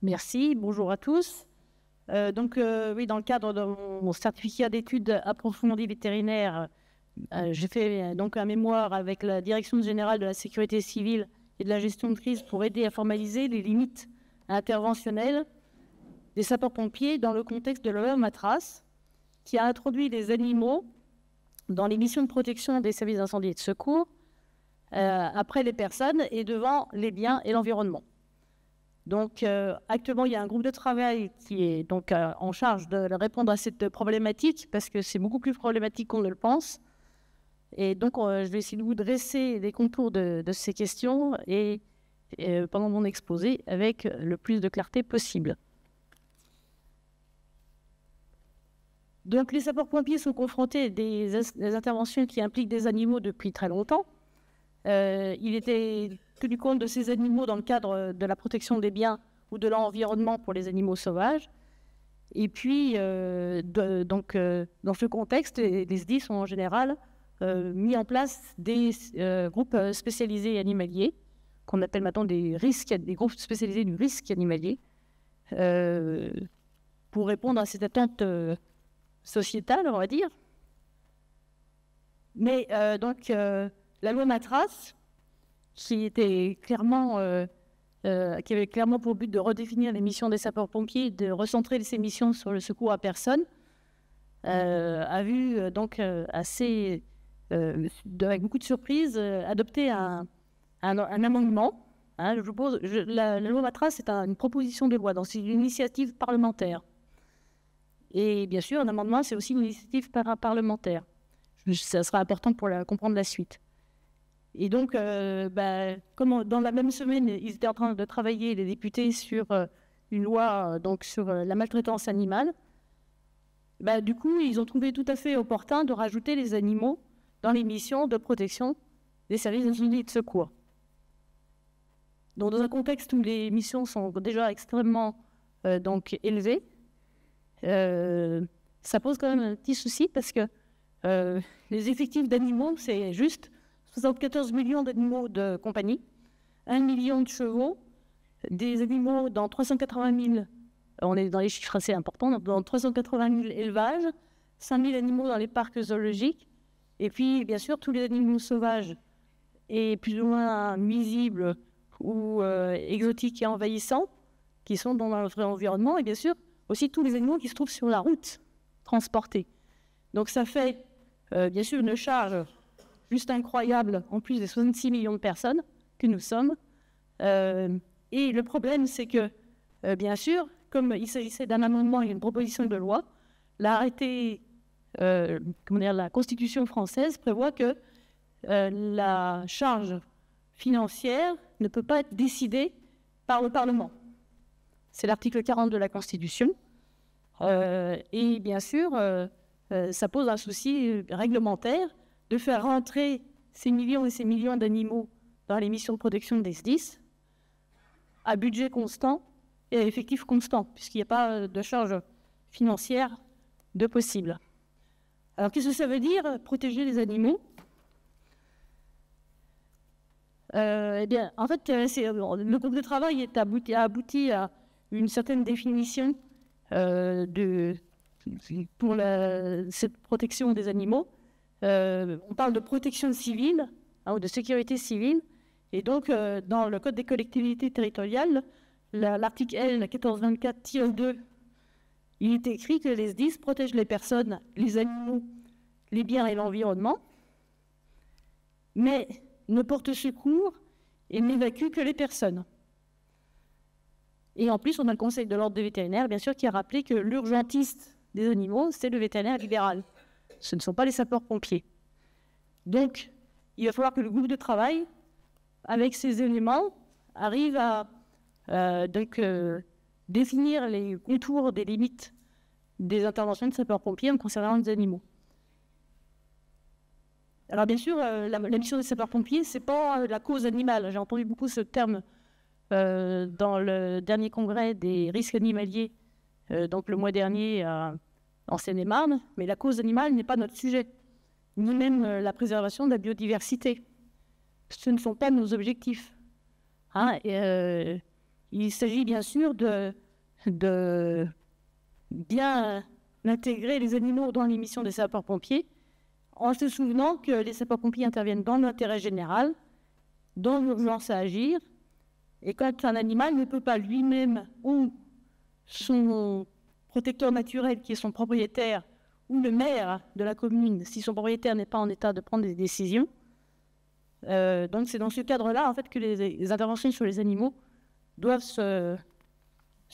Merci, bonjour à tous. Oui, dans le cadre de mon certificat d'études approfondies vétérinaires, j'ai fait donc un mémoire avec la Direction générale de la sécurité civile et de la gestion de crise pour aider à formaliser les limites interventionnelles des sapeurs-pompiers dans le contexte de la loi Matras, qui a introduit les animaux dans les missions de protection des services d'incendie et de secours, après les personnes et devant les biens et l'environnement. Donc, actuellement, il y a un groupe de travail qui est donc en charge de répondre à cette problématique, parce que c'est beaucoup plus problématique qu'on ne le pense. Et donc, je vais essayer de vous dresser les contours de ces questions et pendant mon exposé avec le plus de clarté possible. Donc, les sapeurs-pompiers sont confrontés à des interventions qui impliquent des animaux depuis très longtemps. Il était tenu compte de ces animaux dans le cadre de la protection des biens ou de l'environnement pour les animaux sauvages. Et puis, dans ce contexte, les SDIS ont en général mis en place des groupes spécialisés animaliers, qu'on appelle maintenant des groupes spécialisés du risque animalier, pour répondre à cette attente sociétale, on va dire. Mais la loi Matras, qui avait clairement pour but de redéfinir les missions des sapeurs-pompiers, de recentrer ces missions sur le secours à personne, a vu avec beaucoup de surprises, adopter un amendement. Hein, la loi Matras, c'est une proposition de loi, donc c'est une initiative parlementaire. Et bien sûr, un amendement, c'est aussi une initiative parlementaire. Ça sera important pour comprendre la suite. Et donc, comme dans la même semaine, ils étaient en train de travailler, les députés, sur une loi sur la maltraitance animale, du coup, ils ont trouvé tout à fait opportun de rajouter les animaux dans les missions de protection des services d'incendie et de secours. Donc, dans un contexte où les missions sont déjà extrêmement élevées, ça pose quand même un petit souci parce que les effectifs d'animaux, c'est juste 74 millions d'animaux de compagnie, 1 million de chevaux, des animaux dans 380 000, on est dans les chiffres assez importants, dans 380 000 élevages, 5 000 animaux dans les parcs zoologiques, et puis bien sûr tous les animaux sauvages et plus ou moins nuisibles ou exotiques et envahissants qui sont dans notre environnement, et bien sûr aussi tous les animaux qui se trouvent sur la route, transportés. Donc ça fait bien sûr une charge juste incroyable, en plus des 66 millions de personnes que nous sommes. Et le problème, c'est que, bien sûr, comme il s'agissait d'un amendement et une proposition de loi, la Constitution française prévoit que la charge financière ne peut pas être décidée par le Parlement. C'est l'article 40 de la Constitution. Et bien sûr, ça pose un souci réglementaire de faire rentrer ces millions et ces millions d'animaux dans les missions de protection des SDIS à budget constant et à effectif constant, puisqu'il n'y a pas de charge financière de possible. Alors, qu'est-ce que ça veut dire, protéger les animaux ? En fait, le groupe de travail a abouti à une certaine définition pour cette protection des animaux. On parle de protection civile ou de sécurité civile. Et donc, dans le Code des collectivités territoriales, l'article L 1424-2, il est écrit que les SDIS protègent les personnes, les animaux, les biens et l'environnement, mais ne portent secours et n'évacuent que les personnes. Et en plus, on a le Conseil de l'ordre des vétérinaires, bien sûr, qui a rappelé que l'urgentiste des animaux, c'est le vétérinaire libéral. Ce ne sont pas les sapeurs-pompiers. Donc, il va falloir que le groupe de travail, avec ces éléments, arrive à définir les contours des limites des interventions de sapeurs-pompiers en concernant les animaux. Alors, bien sûr, la mission des sapeurs-pompiers, ce n'est pas la cause animale. J'ai entendu beaucoup ce terme dans le dernier congrès des risques animaliers, donc le mois dernier en Seine-et-Marne, mais la cause animale n'est pas notre sujet, ni même la préservation de la biodiversité. Ce ne sont pas nos objectifs. il s'agit bien sûr de bien intégrer les animaux dans les missions des sapeurs-pompiers, en se souvenant que les sapeurs-pompiers interviennent dans l'intérêt général, dans l'urgence à agir, et quand un animal ne peut pas lui-même, ou son protecteur naturel qui est son propriétaire, ou le maire de la commune, si son propriétaire n'est pas en état de prendre des décisions. Donc c'est dans ce cadre-là en fait, que les interventions sur les animaux doivent se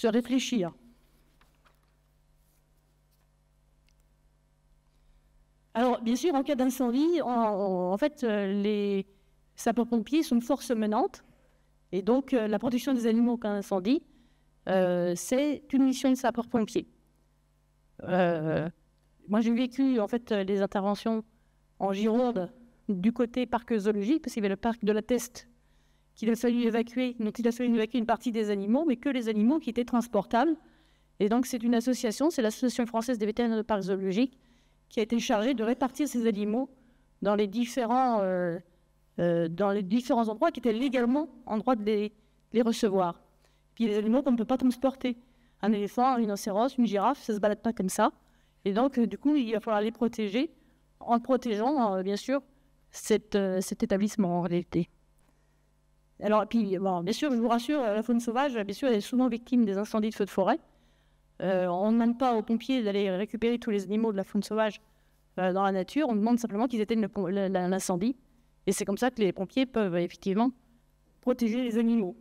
réfléchir. Alors bien sûr, en cas d'incendie, en fait, les sapeurs-pompiers sont une force menante, et donc la protection des animaux en cas d'incendie, c'est une mission de sapeurs-pompiers. Moi, j'ai vécu en fait les interventions en Gironde du côté parc zoologique, parce qu'il y avait le parc de la Teste qu'il a fallu évacuer, dont il a fallu évacuer une partie des animaux, mais que les animaux qui étaient transportables. Et donc, c'est une association, c'est l'Association française des vétérinaires de parcs zoologiques, qui a été chargée de répartir ces animaux dans les différents endroits qui étaient légalement en droit de les recevoir. Puis les animaux qu'on ne peut pas transporter. Un éléphant, un rhinocéros, une girafe, ça ne se balade pas comme ça. Et donc, du coup, il va falloir les protéger en protégeant, bien sûr, cet établissement en réalité. Alors, puis, bon, bien sûr, je vous rassure, la faune sauvage, bien sûr, elle est souvent victime des incendies de feux de forêt. On ne demande pas aux pompiers d'aller récupérer tous les animaux de la faune sauvage dans la nature. On demande simplement qu'ils éteignent l'incendie. Et c'est comme ça que les pompiers peuvent effectivement protéger les animaux.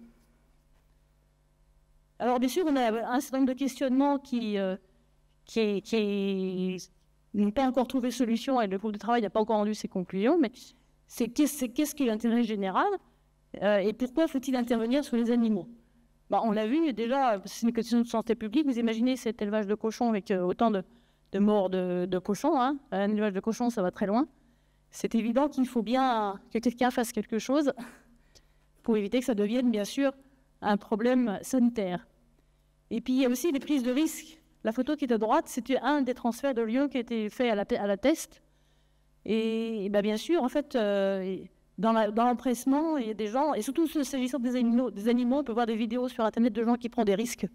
Alors, bien sûr, on a un certain nombre de questionnements qui n'ont pas encore trouvé solution, et le groupe de travail n'a pas encore rendu ses conclusions, mais c'est qu'est-ce qui est l'intérêt général et pourquoi faut-il intervenir sur les animaux? On l'a vu déjà, c'est une question de santé publique. Vous imaginez cet élevage de cochons avec autant de morts de cochons. Hein. Un élevage de cochons, ça va très loin. C'est évident qu'il faut bien que quelqu'un fasse quelque chose pour éviter que ça devienne, bien sûr, un problème sanitaire. Et puis, il y a aussi les prises de risques. La photo qui est à droite, c'était un des transferts de lions qui a été fait à la Teste. Et bien sûr, en fait, dans l'empressement, il y a des gens, et surtout s'agissant des animaux, on peut voir des vidéos sur Internet de gens qui prennent des risques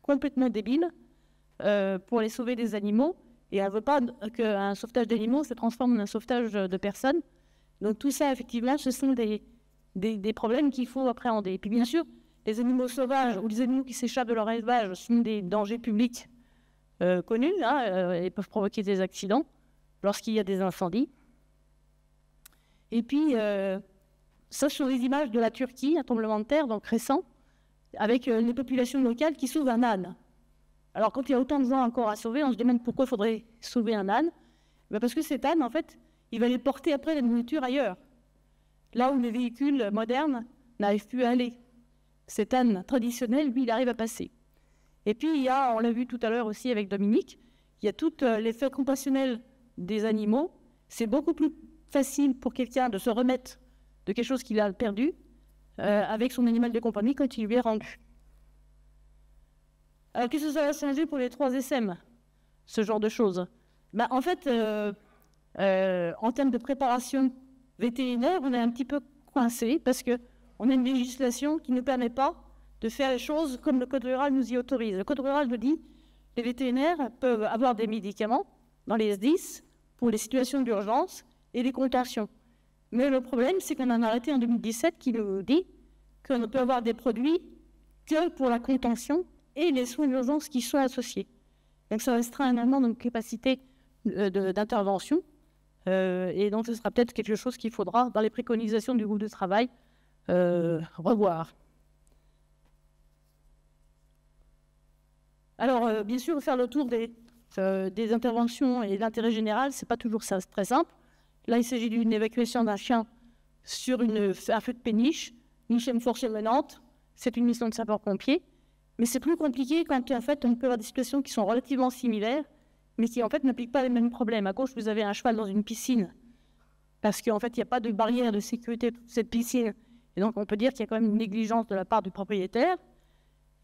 complètement débiles pour les sauver des animaux. Et elle ne veut pas qu'un sauvetage d'animaux se transforme en un sauvetage de personnes. Donc tout ça, effectivement, ce sont des problèmes qu'il faut appréhender. Et puis bien sûr, les animaux sauvages ou les animaux qui s'échappent de leur élevage sont des dangers publics connus, hein, et peuvent provoquer des accidents lorsqu'il y a des incendies. Et puis, ça sur les images de la Turquie, un tremblement de terre, donc récent, avec les populations locales qui sauvent un âne. Alors, quand il y a autant de gens encore à sauver, on se demande pourquoi il faudrait sauver un âne. Parce que cet âne, en fait, il va aller porter après la nourriture ailleurs, là où les véhicules modernes n'arrivent plus à aller. Cet âne traditionnel, lui, il arrive à passer. Et puis, il y a, on l'a vu tout à l'heure aussi avec Dominique, il y a tout l'effet compassionnel des animaux. C'est beaucoup plus facile pour quelqu'un de se remettre de quelque chose qu'il a perdu avec son animal de compagnie quand il lui est rendu. Alors, qu'est-ce que ça va changer pour les 3 SM, ce genre de choses? En fait, en termes de préparation vétérinaire, on est un petit peu coincé parce qu'on a une législation qui ne nous permet pas de faire les choses comme le Code rural nous y autorise. Le Code rural nous dit que les vétérinaires peuvent avoir des médicaments dans les SDIS pour les situations d'urgence et les contentions. Mais le problème, c'est qu'on a un arrêté en 2017 qui nous dit qu'on ne peut avoir des produits que pour la contention et les soins d'urgence qui sont associés. Donc ça restera énormément de capacité d'intervention. Et donc ce sera peut-être quelque chose qu'il faudra, dans les préconisations du groupe de travail, revoir. Alors, bien sûr, faire le tour des interventions et de l'intérêt général, ce n'est pas toujours ça, très simple. Là, il s'agit d'une évacuation d'un chien sur un feu de péniche, une chaîne forcée menante. C'est une mission de sapeur-pompier. Mais c'est plus compliqué quand, en fait, on peut avoir des situations qui sont relativement similaires, mais qui, en fait, n'impliquent pas les mêmes problèmes. À gauche, vous avez un cheval dans une piscine, parce qu'en fait, il n'y a pas de barrière de sécurité pour cette piscine. Et donc, on peut dire qu'il y a quand même une négligence de la part du propriétaire.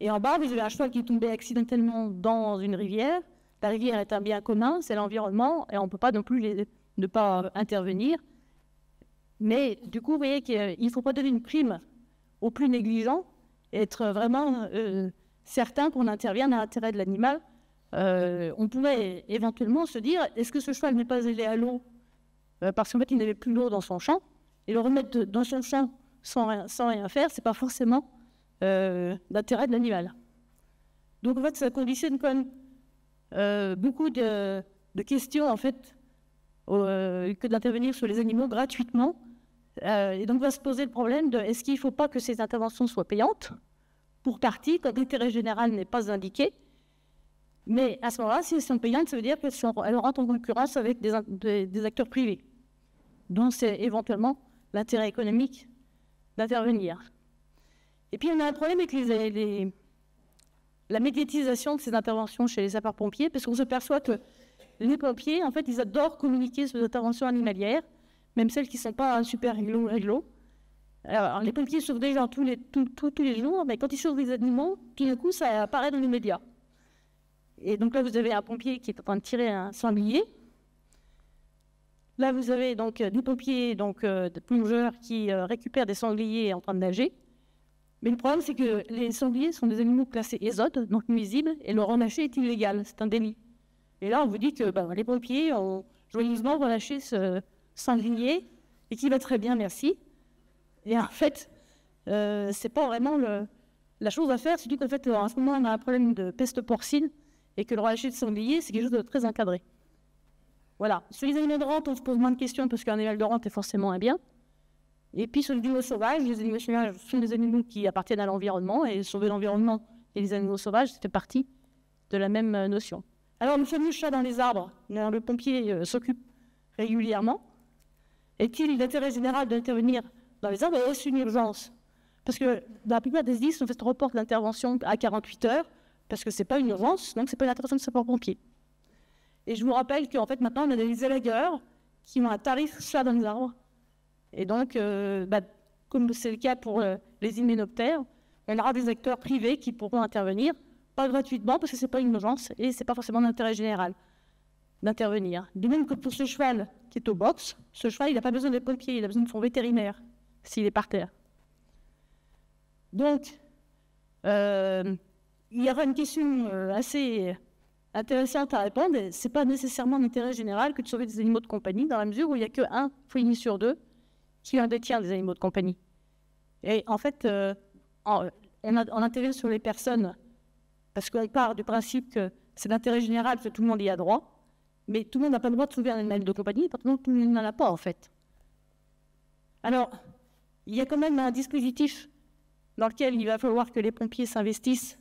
Et en bas, vous avez un cheval qui est tombé accidentellement dans une rivière. La rivière est un bien commun, c'est l'environnement, et on ne peut pas non plus ne pas intervenir. Mais du coup, vous voyez qu'il ne faut pas donner une prime aux plus négligents, être vraiment certain qu'on intervient dans l'intérêt de l'animal. On pourrait éventuellement se dire, est-ce que ce cheval n'est pas allé à l'eau parce qu'en fait il n'avait plus l'eau dans son champ, et le remettre dans son champ sans rien faire, c'est pas forcément l'intérêt de l'animal. Donc en fait ça conditionne quand même beaucoup de questions en fait que d'intervenir sur les animaux gratuitement. Et donc va se poser le problème de est-ce qu'il ne faut pas que ces interventions soient payantes pour partie quand l'intérêt général n'est pas indiqué. Mais à ce moment-là, si elles sont payantes, ça veut dire qu'elles rentrent en concurrence avec des acteurs privés, dont c'est éventuellement l'intérêt économique d'intervenir. Et puis on a un problème avec la médiatisation de ces interventions chez les sapeurs-pompiers, parce qu'on se perçoit que les pompiers, en fait, ils adorent communiquer sur les interventions animalières, même celles qui ne sont pas super réglo. Alors, les pompiers sauvent des gens tous les jours, mais quand ils sauvent des animaux, tout d'un coup, ça apparaît dans les médias. Et donc là, vous avez un pompier qui est en train de tirer un sanglier. Là, vous avez donc des pompiers, des plongeurs qui récupèrent des sangliers en train de nager. Mais le problème, c'est que les sangliers sont des animaux classés ésode, donc nuisibles, et leur relâcher est illégal, c'est un délit. Et là, on vous dit que les pompiers ont joyeusement relâché ce sanglier, et qui va très bien, merci. Et en fait, c'est pas vraiment la chose à faire, surtout qu'en fait, en ce moment, on a un problème de peste porcine, et que le relâcher de sanglier, c'est quelque chose de très encadré. Voilà. Sur les animaux de rente, on se pose moins de questions, parce qu'un animal de rente est forcément un bien. Et puis sur les animaux sauvages sont des animaux qui appartiennent à l'environnement, et sauver l'environnement et les animaux sauvages, ça fait partie de la même notion. Alors le fameux chat dans les arbres, dont le pompier s'occupe régulièrement, est-il d'intérêt général d'intervenir dans les arbres, et est-ce une urgence? Parce que dans la plupart des indices, on fait reporte l'intervention à 48 heures, parce que ce n'est pas une urgence, donc ce n'est pas une intervention de sapeur-pompier. Et je vous rappelle qu'en fait maintenant on a des élagueurs qui ont un tarif chat dans les arbres. Et donc, comme c'est le cas pour les hyménoptères, on aura des acteurs privés qui pourront intervenir, pas gratuitement, parce que ce n'est pas une urgence et ce n'est pas forcément d'intérêt général d'intervenir. De même que pour ce cheval qui est au box, ce cheval, il n'a pas besoin de pompiers, il a besoin de son vétérinaire, s'il est par terre. Donc, il y aura une question assez intéressante à répondre. Ce n'est pas nécessairement d'intérêt général que de sauver des animaux de compagnie, dans la mesure où il n'y a qu'un foyer sur deux qui en détient des animaux de compagnie. Et en fait, on intervient sur les personnes parce qu'on part du principe que c'est l'intérêt général, que tout le monde y a droit, mais tout le monde n'a pas le droit de sauver un animal de compagnie, parce que tout le monde n'en a pas, en fait. Alors, il y a quand même un dispositif dans lequel il va falloir que les pompiers s'investissent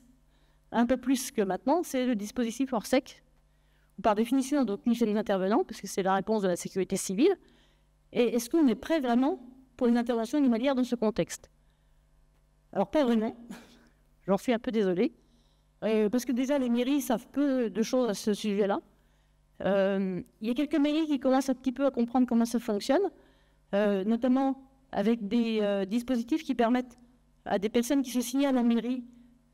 un peu plus que maintenant, c'est le dispositif Orsec, où par définition, on doit punir les intervenants, parce que c'est la réponse de la sécurité civile. Et est-ce qu'on est prêt vraiment pour les interventions animalières dans ce contexte? Alors, pas vraiment. J'en suis un peu désolée. Parce que déjà, les mairies savent peu de choses à ce sujet-là. Il y a quelques mairies qui commencent un petit peu à comprendre comment ça fonctionne, notamment avec des dispositifs qui permettent à des personnes qui se signalent à la mairie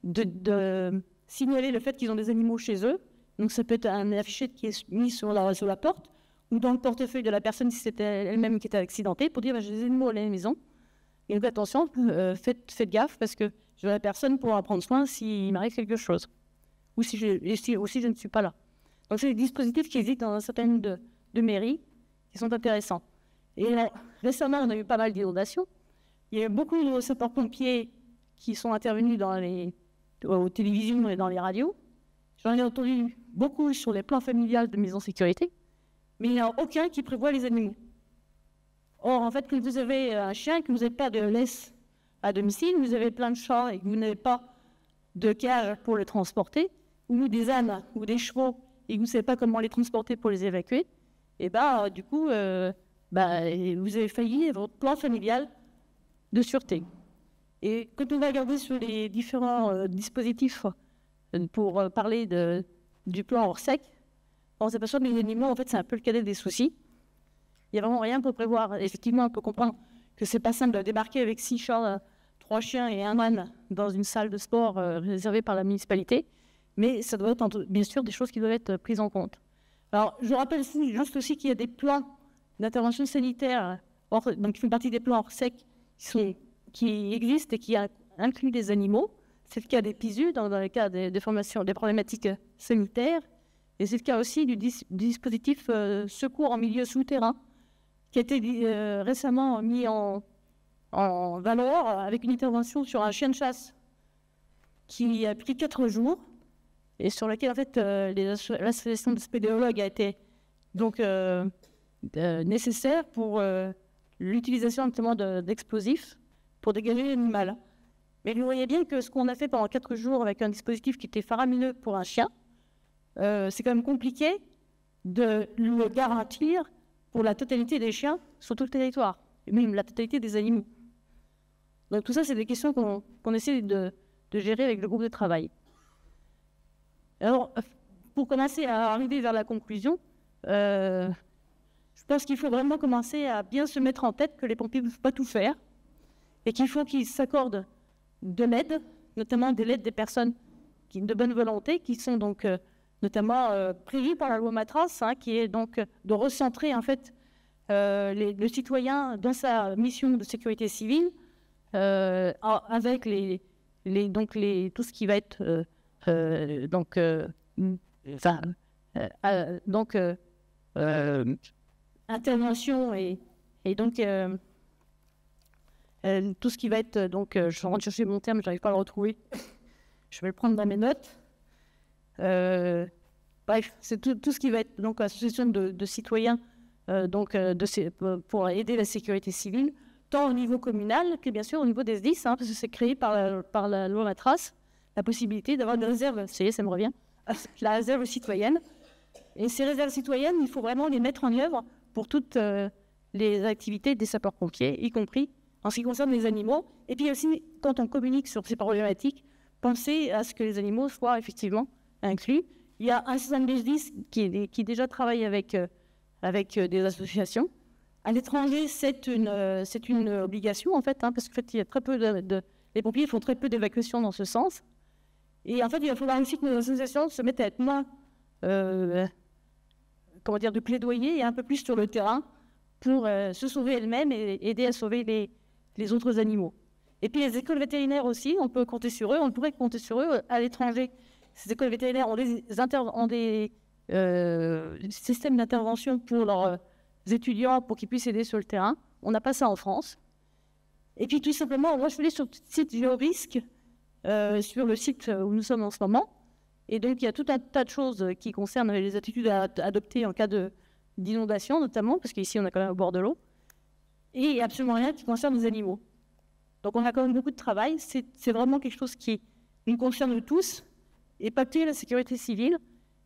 de signaler le fait qu'ils ont des animaux chez eux. Donc, ça peut être un affiché qui est mis sur la porte, ou dans le portefeuille de la personne si c'était elle-même qui était accidentée, pour dire j'ai des animaux à la maison. Et donc attention, faites gaffe, parce que la personne pourra prendre soin s'il m'arrive quelque chose, ou si je ne suis pas là. Donc c'est des dispositifs qui existent dans un certain nombre de mairies, qui sont intéressants. Et là, récemment, on a eu pas mal d'inondations. Il y a eu beaucoup de sapeurs-pompiers qui sont intervenus aux télévisions et dans les radios. J'en ai entendu beaucoup sur les plans familiales de maisons sécurité, mais il n'y en a aucun qui prévoit les animaux. Or, en fait, quand vous avez un chien, que vous n'avez pas de laisse à domicile, vous avez plein de chats et que vous n'avez pas de cage pour les transporter, ou des ânes ou des chevaux, et que vous ne savez pas comment les transporter pour les évacuer, et du coup, vous avez failli votre plan familial de sûreté. Et quand on va regarder sur les différents dispositifs pour parler du plan Orsec, on s'aperçoit que les animaux, en fait, c'est un peu le cadet des soucis. Il n'y a vraiment rien pour prévoir. Effectivement, on peut comprendre que c'est pas simple de débarquer avec 6 chats, 3 chiens et un âne dans une salle de sport réservée par la municipalité, mais ça doit être bien sûr des choses qui doivent être prises en compte. Alors, je rappelle juste aussi qu'il y a des plans d'intervention sanitaire, donc qui font partie des plans Orsec qui existent et qui inclut des animaux. C'est le cas des PISU dans le cas des formations, des problématiques sanitaires. Et c'est le cas aussi du dispositif secours en milieu souterrain, qui a été récemment mis en valeur avec une intervention sur un chien de chasse qui a pris 4 jours et sur laquelle en fait l'association de spéléologues a été donc nécessaire pour l'utilisation notamment d'explosifs pour dégager l'animal. Mais vous voyez bien que ce qu'on a fait pendant 4 jours avec un dispositif qui était faramineux pour un chien, c'est quand même compliqué de le garantir pour la totalité des chiens sur tout le territoire, et même la totalité des animaux. Donc tout ça, c'est des questions qu'on essaie de gérer avec le groupe de travail. Alors, pour commencer à arriver vers la conclusion, je pense qu'il faut vraiment commencer à bien se mettre en tête que les pompiers ne peuvent pas tout faire et qu'il faut qu'ils s'accordent de l'aide, notamment de l'aide des personnes de bonne volonté, qui sont donc notamment prévues par la loi Matras, qui est donc de recentrer en fait le citoyen dans sa mission de sécurité civile avec tout ce qui va être intervention et donc tout ce qui va être je rentre chercher mon terme, je n'arrive pas à le retrouver, je vais le prendre dans mes notes. Bref, c'est tout ce qui va être donc association de citoyens pour aider la sécurité civile, tant au niveau communal que bien sûr au niveau des SDIS, parce que c'est créé par la loi Matras, la possibilité d'avoir des réserves, ça me revient, la réserve citoyenne. Et ces réserves citoyennes, il faut vraiment les mettre en œuvre pour toutes les activités des sapeurs-pompiers, y compris en ce qui concerne les animaux. Et puis aussi, quand on communique sur ces problématiques, penser à ce que les animaux soient effectivement inclus. Il y a un système de SDIS qui déjà travaille avec des associations. À l'étranger, c'est une obligation, en fait, parce qu'en fait, il y a très peu les pompiers font très peu d'évacuations dans ce sens. Et en fait, il va falloir aussi que nos associations se mettent à être moins, de plaidoyer et un peu plus sur le terrain pour se sauver elles-mêmes et aider à sauver les autres animaux. Et puis les écoles vétérinaires aussi, on peut compter sur eux, on pourrait compter sur eux à l'étranger. Ces écoles vétérinaires ont des systèmes d'intervention pour leurs étudiants pour qu'ils puissent aider sur le terrain. On n'a pas ça en France. Et puis tout simplement, moi je suis allée sur le site Géorisque, sur le site où nous sommes en ce moment. Et donc il y a tout un tas de choses qui concernent les attitudes à adopter en cas d'inondation notamment, parce qu'ici on est quand même au bord de l'eau. Et il n'y a absolument rien qui concerne les animaux. Donc on a quand même beaucoup de travail. C'est vraiment quelque chose qui nous concerne tous, et pas que la sécurité civile.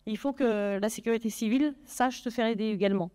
Il faut que la sécurité civile sache se faire aider également.